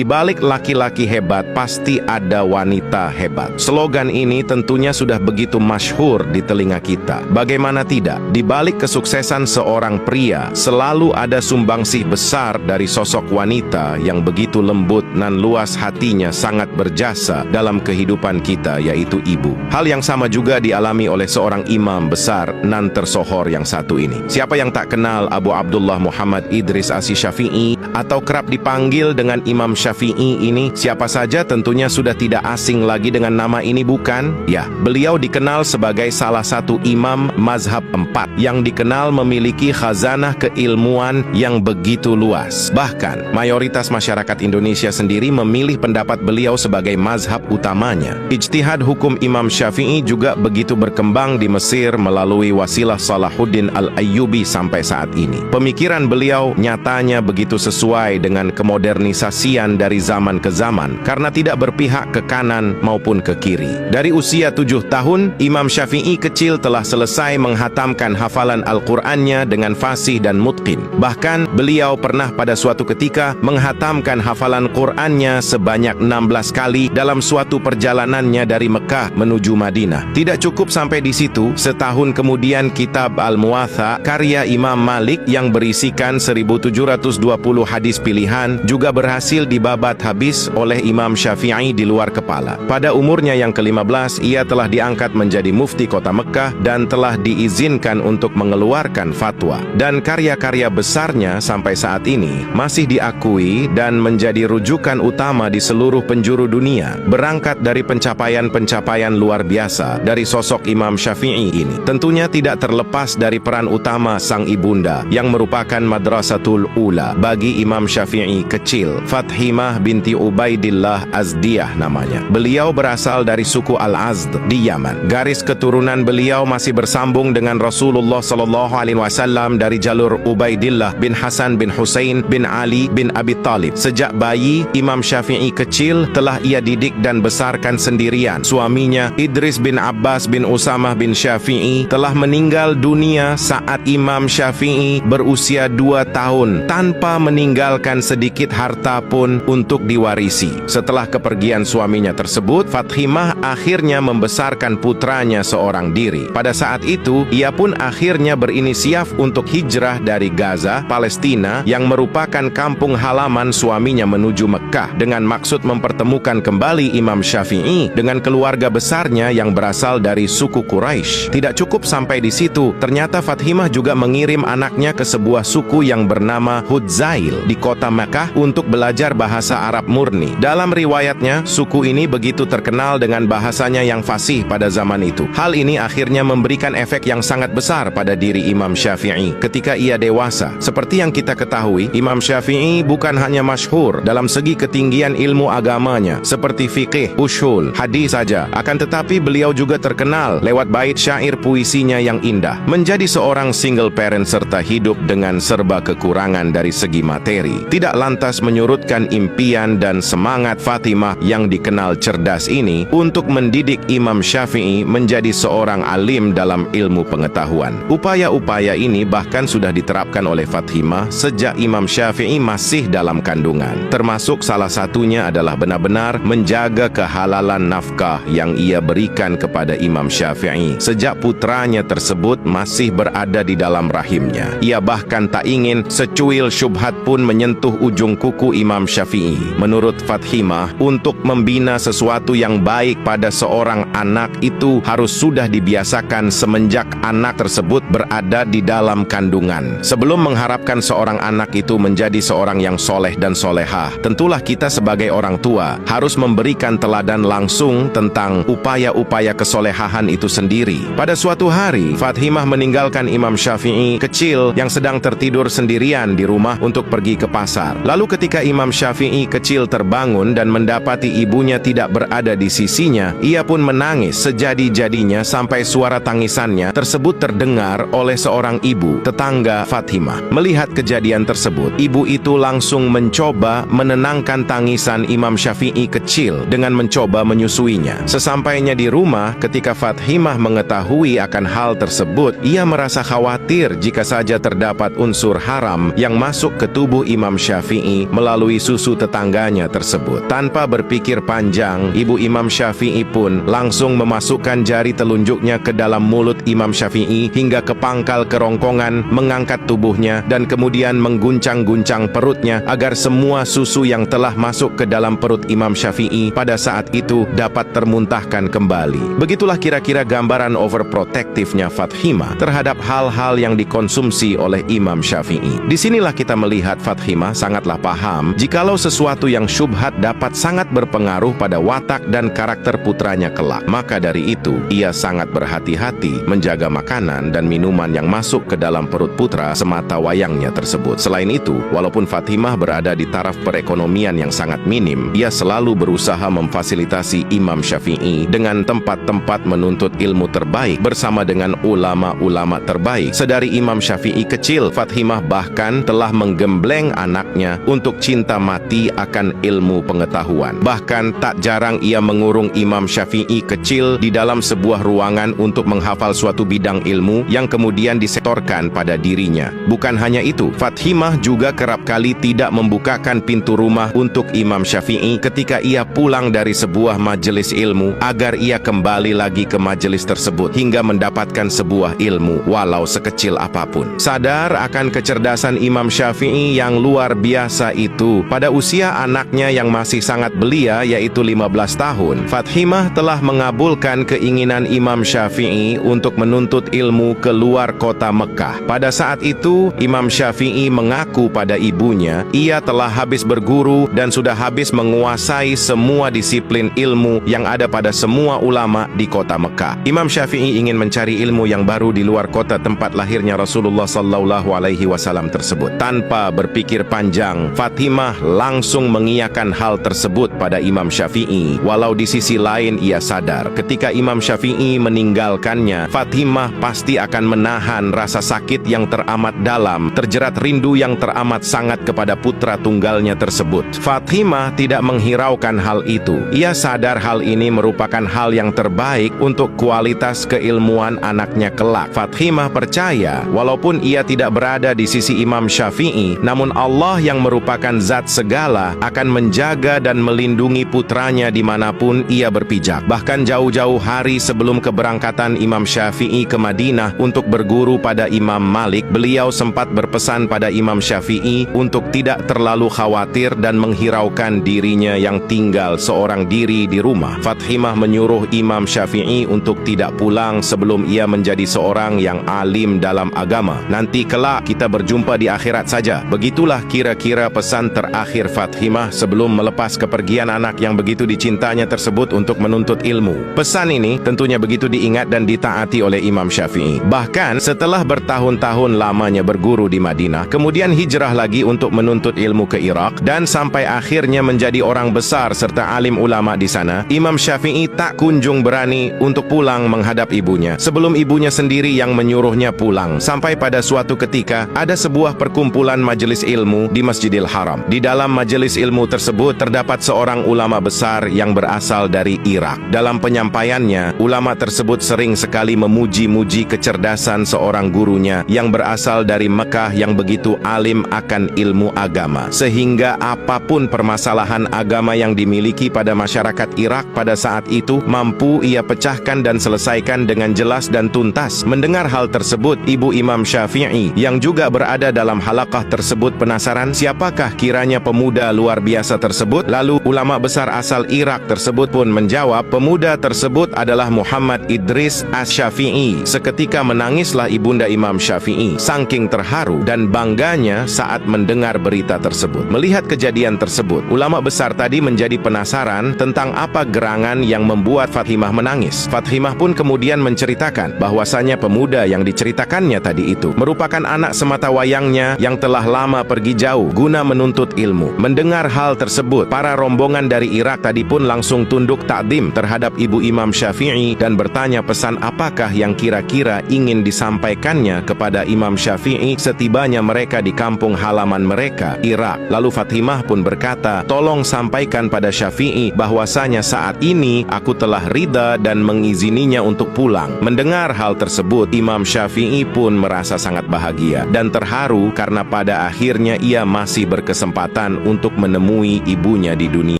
Di balik laki-laki hebat, pasti ada wanita hebat. Slogan ini tentunya sudah begitu masyhur di telinga kita. Bagaimana tidak? Di balik kesuksesan seorang pria, selalu ada sumbangsih besar dari sosok wanita yang begitu lembut dan luas hatinya, sangat berjasa dalam kehidupan kita, yaitu ibu. Hal yang sama juga dialami oleh seorang imam besar nan tersohor yang satu ini. Siapa yang tak kenal Abu Abdullah Muhammad Idris Asy-Syafi'i atau kerap dipanggil dengan Imam Syafi'i ini? Siapa saja tentunya sudah tidak asing lagi dengan nama ini, bukan? Ya, beliau dikenal sebagai salah satu imam mazhab 4 yang dikenal memiliki khazanah keilmuan yang begitu luas. Bahkan, mayoritas masyarakat Indonesia sendiri memilih pendapat beliau sebagai mazhab utamanya. Ijtihad hukum Imam Syafi'i juga begitu berkembang di Mesir melalui wasilah Salahuddin Al-Ayyubi sampai saat ini. Pemikiran beliau nyatanya begitu sesuai dengan kemodernisasian dari zaman ke zaman karena tidak berpihak ke kanan maupun ke kiri. Dari usia 7 tahun, Imam Syafi'i kecil telah selesai menghatamkan hafalan Al-Qur'annya dengan fasih dan mutqin. Bahkan, beliau pernah pada suatu ketika menghatamkan hafalan Qur'annya sebanyak 16 kali dalam suatu perjalanannya dari Mekah menuju Madinah. Tidak cukup sampai di situ, setahun kemudian kitab Al-Muwatta karya Imam Malik yang berisikan 1720 hadis pilihan juga berhasil dibabat habis oleh Imam Syafi'i di luar kepala. Pada umurnya yang ke-15, ia telah diangkat menjadi mufti kota Mekah dan telah diizinkan untuk mengeluarkan fatwa. Dan karya-karya besarnya sampai saat ini masih diakui dan menjadi rujukan utama di seluruh penjuru dunia. Berangkat dari pencapaian-pencapaian luar biasa dari sosok Imam Syafi'i ini, tentunya tidak terlepas dari peran utama sang ibunda yang merupakan madrasatul ula bagi Imam Syafi'i kecil, Fathimah binti Ubaidillah Azdiyah namanya. Beliau berasal dari suku Al-Azd di Yaman. Garis keturunan beliau masih bersambung dengan Rasulullah SAW dari jalur Ubaidillah bin Hasan bin Husain bin Ali bin Abi Talib. Sejak bayi, Imam Syafi'i kecil telah ia didik dan besarkan sendirian. Suaminya, Idris bin Abbas bin Usamah bin Syafi'i, telah meninggal dunia saat Imam Syafi'i berusia 2 tahun tanpa meninggalkan sedikit harta pun untuk diwarisi. Setelah kepergian suaminya tersebut, Fathimah akhirnya membesarkan putranya seorang diri. Pada saat itu, ia pun akhirnya berinisiatif untuk hijrah dari Gaza, Palestina, yang merupakan kampung halaman suaminya menuju Mekah dengan maksud mempertemukan kembali Imam Syafi'i dengan keluarga besarnya yang berasal dari suku Quraisy. Tidak cukup sampai di situ, ternyata Fathimah juga mengirim anaknya ke sebuah suku yang bernama Hudzail di kota Mekah untuk belajar bahasa Arab murni. Dalam riwayatnya, suku ini begitu terkenal dengan bahasanya yang fasih pada zaman itu. Hal ini akhirnya memberikan efek yang sangat besar pada diri Imam Syafi'i ketika ia dewasa. Seperti yang kita ketahui, Imam Syafi'i bukan hanya masyhur dalam segi ketinggian ilmu agamanya seperti fikih, ushul, hadis saja, akan tetapi beliau juga terkenal lewat bait syair puisinya yang indah. Menjadi seorang single parent serta hidup dengan serba kekurangan dari segi materi tidak lantas menyurutkan impian dan semangat Fatimah yang dikenal cerdas ini untuk mendidik Imam Syafi'i menjadi seorang alim dalam ilmu pengetahuan. Upaya-upaya ini bahkan sudah diterapkan oleh Fatimah sejak Imam Syafi'i masih dalam kandungan. Termasuk salah satunya adalah benar-benar menjaga kehalalan nafkah yang ia berikan kepada Imam Syafi'i sejak putranya tersebut masih berada di dalam rahimnya. Ia bahkan tak ingin secuil syubhat pun menyentuh ujung kuku Imam Syafi'i. Menurut Fathimah, untuk membina sesuatu yang baik pada seorang anak itu harus sudah dibiasakan semenjak anak tersebut berada di dalam kandungan. Sebelum mengharapkan seorang anak itu menjadi seorang yang soleh dan solehah, tentulah kita sebagai orang tua harus memberikan teladan langsung tentang upaya-upaya kesolehahan itu sendiri. Pada suatu hari, Fathimah meninggalkan Imam Syafi'i kecil yang sedang tertidur sendirian di rumah untuk pergi ke pasar. Lalu ketika Imam Syafi'i kecil terbangun dan mendapati ibunya tidak berada di sisinya, ia pun menangis sejadi-jadinya sampai suara tangisannya tersebut terdengar oleh seorang ibu tetangga Fathimah. Melihat kejadian tersebut, ibu itu langsung mencoba menenangkan tangisan Imam Syafi'i kecil dengan mencoba menyusuinya. Sesampainya di rumah, ketika Fathimah mengetahui akan hal tersebut, ia merasa khawatir jika saja terdapat unsur haram yang masuk ke tubuh Imam Syafi'i melalui susu susu tetangganya tersebut. Tanpa berpikir panjang, ibu Imam Syafi'i pun langsung memasukkan jari telunjuknya ke dalam mulut Imam Syafi'i hingga ke pangkal kerongkongan, mengangkat tubuhnya dan kemudian mengguncang-guncang perutnya agar semua susu yang telah masuk ke dalam perut Imam Syafi'i pada saat itu dapat termuntahkan kembali. Begitulah kira-kira gambaran overprotectivenya Fathimah terhadap hal-hal yang dikonsumsi oleh Imam Syafi'i. Disinilah kita melihat Fathimah sangatlah paham jikalau sesuatu yang syubhat dapat sangat berpengaruh pada watak dan karakter putranya kelak. Maka dari itu, ia sangat berhati-hati menjaga makanan dan minuman yang masuk ke dalam perut putra semata wayangnya tersebut. Selain itu, walaupun Fathimah berada di taraf perekonomian yang sangat minim, ia selalu berusaha memfasilitasi Imam Syafi'i dengan tempat-tempat menuntut ilmu terbaik bersama dengan ulama-ulama terbaik. Sedari Imam Syafi'i kecil, Fathimah bahkan telah menggembleng anaknya untuk cinta mati akan ilmu pengetahuan. Bahkan tak jarang ia mengurung Imam Syafi'i kecil di dalam sebuah ruangan untuk menghafal suatu bidang ilmu yang kemudian disetorkan pada dirinya. Bukan hanya itu, Fathimah juga kerap kali tidak membukakan pintu rumah untuk Imam Syafi'i ketika ia pulang dari sebuah majelis ilmu agar ia kembali lagi ke majelis tersebut hingga mendapatkan sebuah ilmu walau sekecil apapun. Sadar akan kecerdasan Imam Syafi'i yang luar biasa itu, pada usia anaknya yang masih sangat belia yaitu 15 tahun, Fathimah telah mengabulkan keinginan Imam Syafi'i untuk menuntut ilmu ke luar kota Mekah. Pada saat itu, Imam Syafi'i mengaku pada ibunya, ia telah habis berguru dan sudah habis menguasai semua disiplin ilmu yang ada pada semua ulama di kota Mekah. Imam Syafi'i ingin mencari ilmu yang baru di luar kota tempat lahirnya Rasulullah SAW tersebut. Tanpa berpikir panjang, Fathimah langsung mengiyakan hal tersebut pada Imam Syafi'i. Walau di sisi lain ia sadar, ketika Imam Syafi'i meninggalkannya, Fathimah pasti akan menahan rasa sakit yang teramat dalam, terjerat rindu yang teramat sangat kepada putra tunggalnya tersebut. Fathimah tidak menghiraukan hal itu. Ia sadar hal ini merupakan hal yang terbaik untuk kualitas keilmuan anaknya kelak. Fathimah percaya, walaupun ia tidak berada di sisi Imam Syafi'i, namun Allah yang merupakan zat segala akan menjaga dan melindungi putranya dimanapun ia berpijak. Bahkan jauh-jauh hari sebelum keberangkatan Imam Syafi'i ke Madinah untuk berguru pada Imam Malik, beliau sempat berpesan pada Imam Syafi'i untuk tidak terlalu khawatir dan menghiraukan dirinya yang tinggal seorang diri di rumah. Fathimah menyuruh Imam Syafi'i untuk tidak pulang sebelum ia menjadi seorang yang alim dalam agama. Nanti kelak kita berjumpa di akhirat saja. Begitulah kira-kira pesan terakhir Fathimah sebelum melepas kepergian anak yang begitu dicintanya tersebut untuk menuntut ilmu. Pesan ini tentunya begitu diingat dan ditaati oleh Imam Syafi'i. Bahkan setelah bertahun-tahun lamanya berguru di Madinah, kemudian hijrah lagi untuk menuntut ilmu ke Irak dan sampai akhirnya menjadi orang besar serta alim ulama di sana, Imam Syafi'i tak kunjung berani untuk pulang menghadap ibunya sebelum ibunya sendiri yang menyuruhnya pulang. Sampai pada suatu ketika ada sebuah perkumpulan majelis ilmu di Masjidil Haram. Di dalam majelis ilmu tersebut terdapat seorang ulama besar yang berasal dari Irak. Dalam penyampaiannya, ulama tersebut sering sekali memuji-muji kecerdasan seorang gurunya yang berasal dari Mekah yang begitu alim akan ilmu agama, sehingga apapun permasalahan agama yang dimiliki pada masyarakat Irak pada saat itu mampu ia pecahkan dan selesaikan dengan jelas dan tuntas. Mendengar hal tersebut, ibu Imam Syafi'i yang juga berada dalam halaqah tersebut penasaran siapakah kiranya pemuda luar biasa tersebut. Lalu ulama besar asal Irak tersebut pun menjawab, pemuda tersebut adalah Muhammad Idris Asy-Syafi'i. Seketika menangislah ibunda Imam Syafi'i saking terharu dan bangganya saat mendengar berita tersebut. Melihat kejadian tersebut, ulama besar tadi menjadi penasaran tentang apa gerangan yang membuat Fathimah menangis. Fathimah pun kemudian menceritakan bahwasanya pemuda yang diceritakannya tadi itu merupakan anak semata wayangnya yang telah lama pergi jauh guna menuntut ilmu. Mendengar hal tersebut, para rombongan dari Irak tadi pun langsung tunduk takdim terhadap ibu Imam Syafi'i dan bertanya pesan apakah yang kira-kira ingin disampaikannya kepada Imam Syafi'i setibanya mereka di kampung halaman mereka, Irak. Lalu Fathimah pun berkata, tolong sampaikan pada Syafi'i bahwasanya saat ini aku telah ridha dan mengizininya untuk pulang. Mendengar hal tersebut, Imam Syafi'i pun merasa sangat bahagia dan terharu karena pada akhirnya ia masih berkesempatan memutuskan untuk menemui ibunya di dunia.